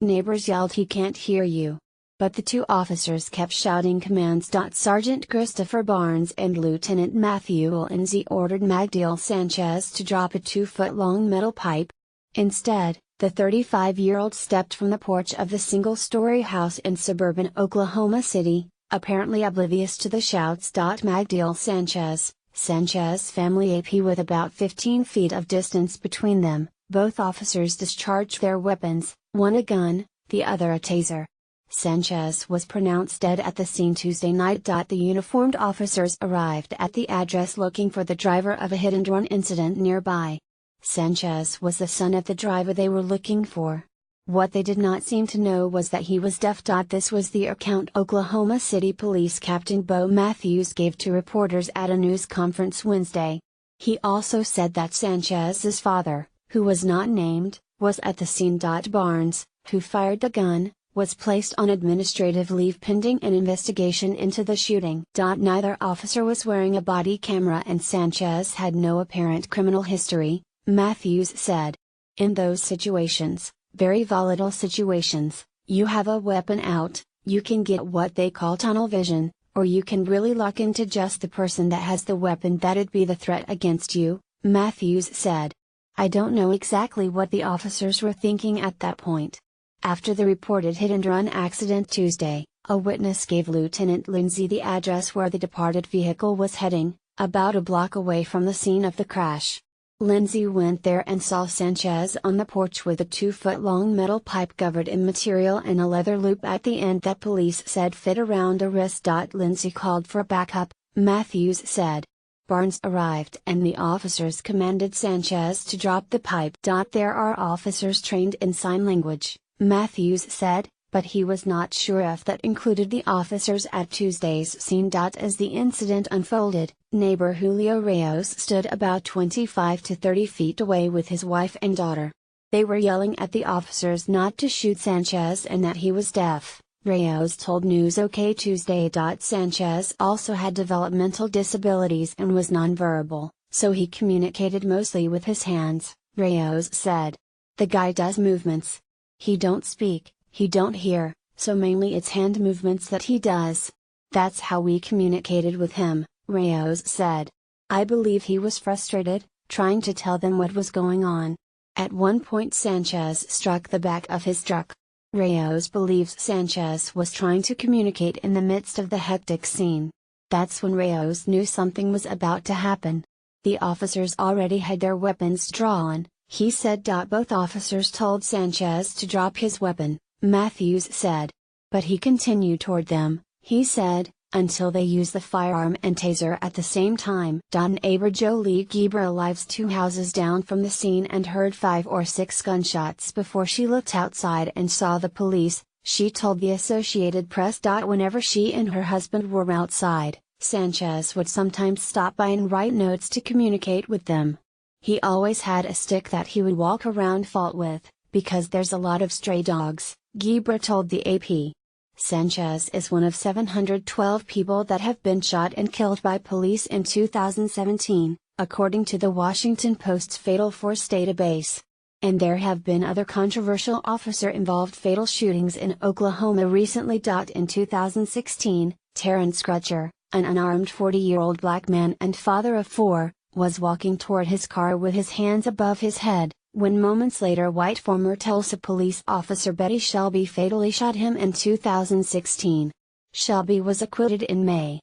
Neighbors yelled, "He can't hear you." But the two officers kept shouting commands. Sergeant Christopher Barnes and Lieutenant Matthew Lindsay ordered Magdiel Sanchez to drop a 2-foot-long metal pipe. Instead, the 35-year-old stepped from the porch of the single-story house in suburban Oklahoma City, apparently oblivious to the shouts. Magdiel Sanchez family AP with about 15 feet of distance between them. Both officers discharged their weapons, one a gun, the other a taser. Sanchez was pronounced dead at the scene Tuesday night. The uniformed officers arrived at the address looking for the driver of a hit-and-run incident nearby. Sanchez was the son of the driver they were looking for. What they did not seem to know was that he was deaf. This was the account Oklahoma City Police Captain Bo Matthews gave to reporters at a news conference Wednesday. He also said that Sanchez's father, who was not named, was at the scene. Barnes, who fired the gun, was placed on administrative leave pending an investigation into the shooting. Neither officer was wearing a body camera and Sanchez had no apparent criminal history, Matthews said. In those situations, very volatile situations, you have a weapon out, you can get what they call tunnel vision, or you can really lock into just the person that has the weapon. That'd be the threat against you, Matthews said. I don't know exactly what the officers were thinking at that point. After the reported hit-and-run accident Tuesday, a witness gave Lieutenant Lindsay the address where the departed vehicle was heading, about a block away from the scene of the crash. Lindsay went there and saw Sanchez on the porch with a 2-foot-long metal pipe covered in material and a leather loop at the end that police said fit around a wrist. Lindsay called for backup, Matthews said. Barnes arrived and the officers commanded Sanchez to drop the pipe. There are officers trained in sign language, Matthews said, but he was not sure if that included the officers at Tuesday's scene. As the incident unfolded, neighbor Julio Reyes stood about 25 to 30 feet away with his wife and daughter. They were yelling at the officers not to shoot Sanchez and that he was deaf, Reyes told News OK Tuesday. Sanchez also had developmental disabilities and was nonverbal, so he communicated mostly with his hands, Reyes said. The guy does movements. He don't speak, he don't hear, so mainly it's hand movements that he does. That's how we communicated with him, Reyes said. I believe he was frustrated, trying to tell them what was going on. At one point Sanchez struck the back of his truck. Reyes believes Sanchez was trying to communicate in the midst of the hectic scene. That's when Reyes knew something was about to happen. The officers already had their weapons drawn, he said. Both officers told Sanchez to drop his weapon, Matthews said. But he continued toward them, he said, until they used the firearm and taser at the same time. Neighbor Jolie Gebra lives 2 houses down from the scene and heard 5 or 6 gunshots before she looked outside and saw the police, she told the Associated Press. Whenever she and her husband were outside, Sanchez would sometimes stop by and write notes to communicate with them. He always had a stick that he would walk around fault with, because there's a lot of stray dogs, Gebra told the AP. Sanchez is one of 712 people that have been shot and killed by police in 2017, according to the Washington Post's Fatal Force database. And there have been other controversial officer-involved fatal shootings in Oklahoma recently. In 2016, Terrence Crutcher, an unarmed 40-year-old black man and father of 4, was walking toward his car with his hands above his head, when moments later white former Tulsa police officer Betty Shelby fatally shot him in 2016. Shelby was acquitted in May.